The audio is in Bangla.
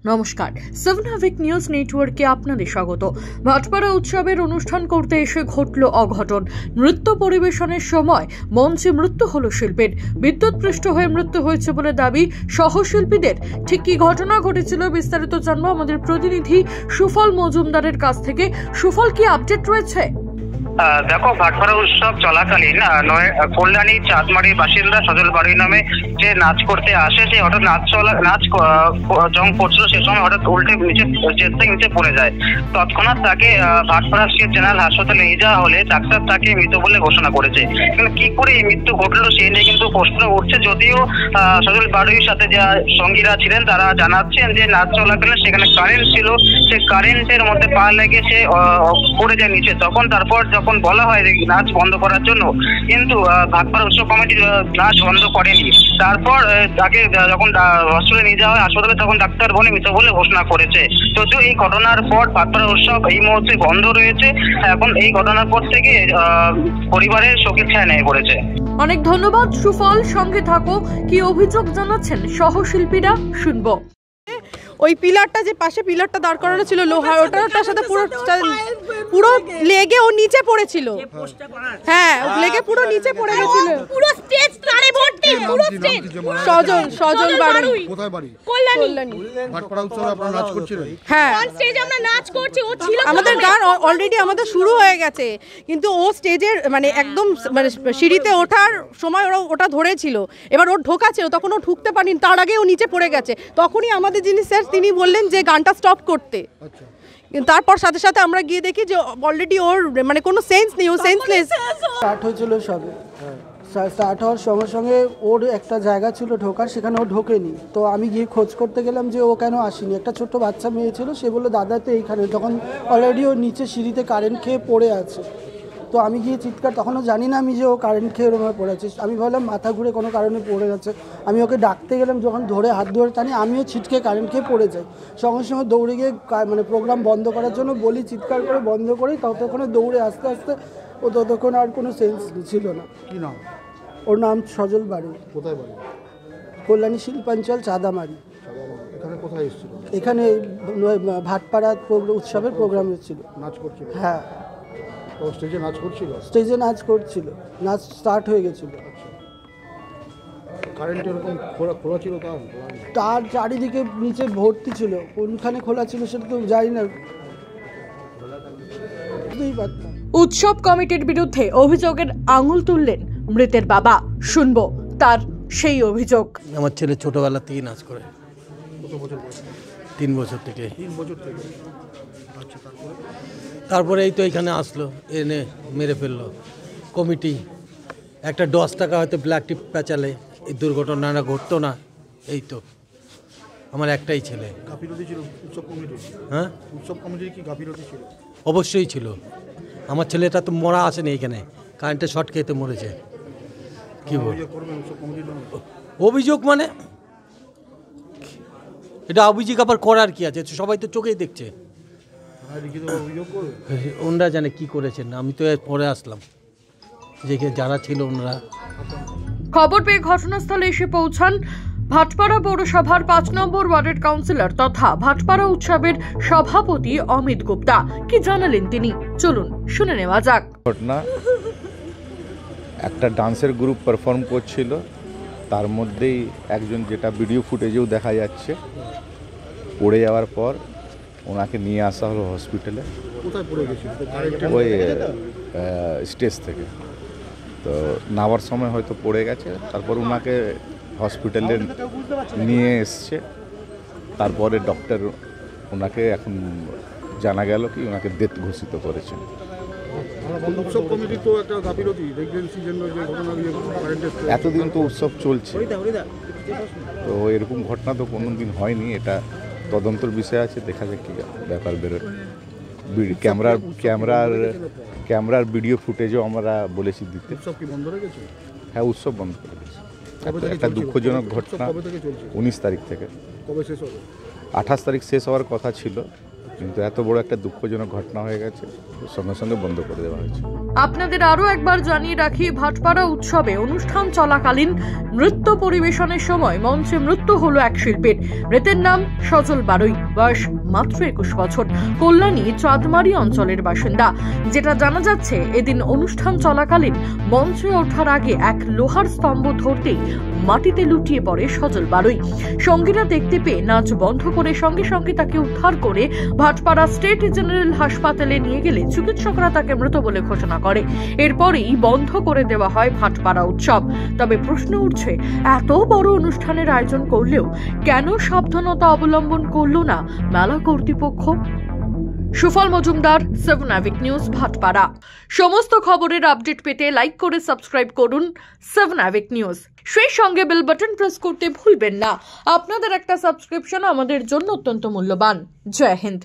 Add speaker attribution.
Speaker 1: নমস্কার, 7 আভিক নিউজ নেটওয়ার্কে আপনাদের স্বাগত। ভাটপাড়া উৎসবের অনুষ্ঠান করতে এসে ঘটল অঘটন। নৃত্য পরিবেশনের সময় মঞ্চে মৃত্যু হলো শিল্পীর। বিদ্যুৎপৃষ্ট হয়ে মৃত্যু হয়েছে বলে দাবি সহশিল্পীদের। ঠিক কি ঘটনা ঘটেছিল বিস্তারিত জানবো আমাদের প্রতিনিধি সুফল মজুমদারের কাছ থেকে। সুফল, কি আপডেট রয়েছে?
Speaker 2: দেখো, ভাটপাড়া উৎসব চলাকালীন কল্যাণী চাঁদমারির বাসিন্দা সজল বাড়ি নামে যে নাচ করতে আসে, সে হঠাৎ নাচ যখন করছিল সে সময় হঠাৎ উল্টে নিচে পড়ে যায়। তৎক্ষণাৎ তাকে ভাটপাড়া স্টেট জেনারেল হাসপাতালে নিয়ে যাওয়া হলে ডাক্তার তাকে মৃত বলে ঘোষণা করেছে। কিন্তু কি করে এই মৃত্যু ঘটলো সেই নিয়ে কিন্তু প্রশ্ন উঠছে। যদিও সজল বাড়ির সাথে যা সঙ্গীরা ছিলেন তারা জানাচ্ছেন যে নাচ চলাকালীন সেখানে কারেন্ট ছিল, সে কারেন্টের মধ্যে পা লেগে সে পড়ে যায় নিচে। তারপর যখন বলা হয় নাচ বন্ধ করার জন্য, কিন্তু ভাটপাড়া উৎসব কমিটি নাচ বন্ধ করেনি। তারপর তাকে যখন হসপিটালে নিয়ে যাওয়া হয় হাসপাতালে, তখন ডাক্তার বলে মৃত বলে ঘোষণা করেছে। যদিও এই ঘটনার পর ভাটপাড়া উৎসব এই মুহূর্তে বন্ধ রয়েছে। এখন এই ঘটনার পর থেকে পরিবারের শোকের ছায়া নেমে পড়েছে।
Speaker 1: অনেক ধন্যবাদ সুফল, সঙ্গে থাকো। কি অভিযোগ জানাচ্ছেন সহশিল্পীরা শুনবো।
Speaker 3: ওই পিলারটা যে পাশে পিলারটা দাঁড় করানো ছিল লোহার, ওটার সাথে পুরো লেগে ও নিচে পড়েছিল। হ্যাঁ, লেগে পুরো নিচে পড়ে গেছিল।
Speaker 4: পুরো স্টেজ তারে ভর্তি, পুরো স্টেজ।
Speaker 3: সজল বাড়ি,
Speaker 4: কোথায় বাড়ি? কল্যাণী।
Speaker 5: ভাটপাড়া উৎসবে আপনারা নাচ করছিলেন?
Speaker 3: হ্যাঁ,
Speaker 4: অন স্টেজে আমরা নাচ করছি। ও ছিল,
Speaker 3: আমাদের গান অলরেডি আমাদের শুরু হয়ে গেছে, কিন্তু ও স্টেজের মানে একদম মানে সিঁড়িতে ওঠার সময় ওটা ধরেছিল। এবার ওর ঢোকা ছিল, তখন ও ঢুকতে পারেনি, তার আগে ও নিচে পড়ে গেছে। তখনই আমাদের যিনি স্যার তিনি বললেন যে গানটা স্টপ করতে। তারপর সাথে সাথে আমরা গিয়ে দেখি যে অলরেডি ওর মানে কোনো সেন্স নেই, ও সেন্সলেস।
Speaker 6: স্টার্ট হয়েছিল সবে, স্টার্ট হওয়ার সঙ্গে সঙ্গে ওর একটা জায়গা ছিল ঢোকার, সেখানে ও ঢোকেনি। তো আমি গিয়ে খোঁজ করতে গেলাম যে ও কেন আসেনি। একটা ছোট্ট বাচ্চা মেয়ে ছিল, সে বললো দাদা তো এইখানে। তখন অলরেডি ও নিচে সিঁড়িতে কারেন্ট খেয়ে পড়ে আছে। তো আমি গিয়ে চিৎকার, তখনও জানি না আমি যে ও কারেন্ট খেয়ে ওরকম পড়ে আছে। আমি ভাবলাম মাথা ঘুরে কোনো কারণে পড়ে গেছে। আমি ওকে ডাকতে গেলাম, যখন হাত ধরে টানি, আমিও ছিটকে কারেন্ট খেয়ে পড়ে যাই। সঙ্গে সঙ্গে দৌড়ে গিয়ে মানে প্রোগ্রাম বন্ধ করার জন্য বলি, চিৎকার করে বন্ধ করি। ততক্ষণে দৌড়ে আস্তে আস্তে ও ততক্ষণ আর কোনো সেন্স ছিল না।
Speaker 5: কি নাম?
Speaker 6: ওর নাম সজল বাড়ি।
Speaker 5: কোথায় বাড়ি?
Speaker 6: কল্যাণী শিল্পাঞ্চল চাঁদামারি।
Speaker 5: এখানে কোথায় এসেছিল?
Speaker 6: এখানে ভাটপাড়া উৎসবের প্রোগ্রাম হচ্ছিল।
Speaker 5: নাচ করছিল?
Speaker 6: হ্যাঁ।
Speaker 5: ও স্টেজে নাচ করছিল?
Speaker 6: স্টেজে নাচ করছিল, নাচ স্টার্ট হয়ে গেছিল।
Speaker 5: কারেন্ট এরকম খোলা ছিল?
Speaker 6: তার চারিদিকে নিচে ভর্তি ছিল, কোনখানে খোলা ছিল সেটা তো জানি না।
Speaker 1: উৎসব কমিটির বিরুদ্ধে অভিযোগের আঙুল তুললেন মৃতের বাবা। শুনবো তার সেই অভিযোগ।
Speaker 7: আমার ছেলে ছোটবেলা থেকে নাচ করে।
Speaker 5: কত বছর বয়স?
Speaker 7: 3 বছর থেকে।
Speaker 5: 3 বছর থেকে। আচ্ছা,
Speaker 7: তারপরে এই তো এখানে আসলো, এনে মেরে ফেললো কমিটি। একটা 10 টাকা হয়তো ব্ল্যাক টিপ পেঁচালে এই দুর্ঘটনাটা ঘটতো না। এই তো আমার একটাই ছেলে।
Speaker 5: গাফিলতি ছিল উৎসব কমিটি?
Speaker 7: হ্যাঁ,
Speaker 5: উৎসব কমিটির কি গাফিলতি ছিল?
Speaker 7: অবশ্যই ছিল। আমার ছেলেটা তো মরা আসেনি এখানে, কারেন্টে শর্ট খেতে মরেছে। কি বল অভিযোগ মানে এটা অভিযোগ আবার করার কি আছে? সবাই তো চোখেই দেখছে। ওনারা জানে কি করেছেন, আমি তো পরে আসলাম, যে যারা ছিল ওনারা।
Speaker 1: খবর পেয়ে ঘটনাস্থলে এসে পৌঁছান ভাটপাড়া পৌরসভার 5 নম্বর ওয়ার্ডের কাউন্সিলর তথা ভাটপাড়া উৎসবের সভাপতি অমিত গুপ্তা। কি জানালেন তিনি, চলুন শুনে নেওয়া যাক।
Speaker 8: ঘটনা, একটা ডান্সের গ্রুপ পারফর্ম করছিল, তার মধ্যেই একজন, যেটা ভিডিও ফুটেজেও দেখা যাচ্ছে, পড়ে যাওয়ার পর ওনাকে নিয়ে আসা হলো হসপিটালে।
Speaker 5: কোথায় পড়ে গেছিল?
Speaker 8: ওই স্টেজ থেকে। তো নামার সময় হয়তো পড়ে গেছে, তারপর ওনাকে হসপিটালে নিয়ে এসছে। তারপরে ডক্টর ওনাকে এখন জানা গেল কি ওনাকে ডেথ ঘোষিত করেছেন। এতদিন তো উৎসব চলছে, তো এরকম ঘটনা তো কোনোদিন হয়নি। এটা তদন্তর বিষয় আছে, দেখা যাক কি ব্যাপার বেরোয়। ক্যামেরার ভিডিও ফুটেজও আমরা বলেছি দিতে। হ্যাঁ, উৎসব বন্ধ করে দিয়েছে। একটা দুঃখজনক ঘটনা। 19 তারিখ থেকে। 28 তারিখ শেষ হওয়ার কথা ছিল, কিন্তু এত বড় একটা দুঃখজনক ঘটনা হয়ে গেছে, সঙ্গে সঙ্গে বন্ধ করে দেওয়া হয়েছে।
Speaker 1: আপনাদের আরো একবার জানিয়ে রাখি, ভাটপাড়া উৎসবে অনুষ্ঠান চলাকালীন নৃত্য পরিবেশনের সময় মঞ্চে মৃত্যু হলো এক শিল্পীর। মৃতের নাম সজল বারুই, বয়স মাত্র 21 বছর, কল্যাণী চাঁদমারি অঞ্চলের বাসিন্দা। যেটা জানা যাচ্ছে, এদিন অনুষ্ঠান চলাকালীন মঞ্চে ওঠার আগে এক লোহার স্তম্ভ ধরতেই মাটিতে লুটিয়ে পড়ে সজল বারুই। সঙ্গীরা দেখতে পেয়ে নাচ বন্ধ করে সঙ্গে সঙ্গে তাকে উদ্ধার করে ভাটপাড়া স্টেট জেনারেল হাসপাতালে নিয়ে গেলে চিকিৎসকরা তাকে মৃত বলে ঘোষণা করে। এরপরেই বন্ধ করে দেওয়া হয় ভাটপাড়া উৎসব। তবে প্রশ্ন উঠছে, এত বড় অনুষ্ঠানের আয়োজন করলেও কেন সাবধানতা অবলম্বন করল না মেলা কর্তৃপক্ষ? সুফল মজুমদার, 7 অ্যাভিক নিউজ, ভাটপাড়া। সমস্ত খবরের আপডেট পেতে লাইক করে সাবস্ক্রাইব করুন 7 অ্যাভিক নিউজ। সেই সঙ্গে বেল বাটন প্রেস করতে ভুলবেন না। আপনাদের একটা সাবস্ক্রিপশন আমাদের জন্য অত্যন্ত মূল্যবান। জয় হিন্দ।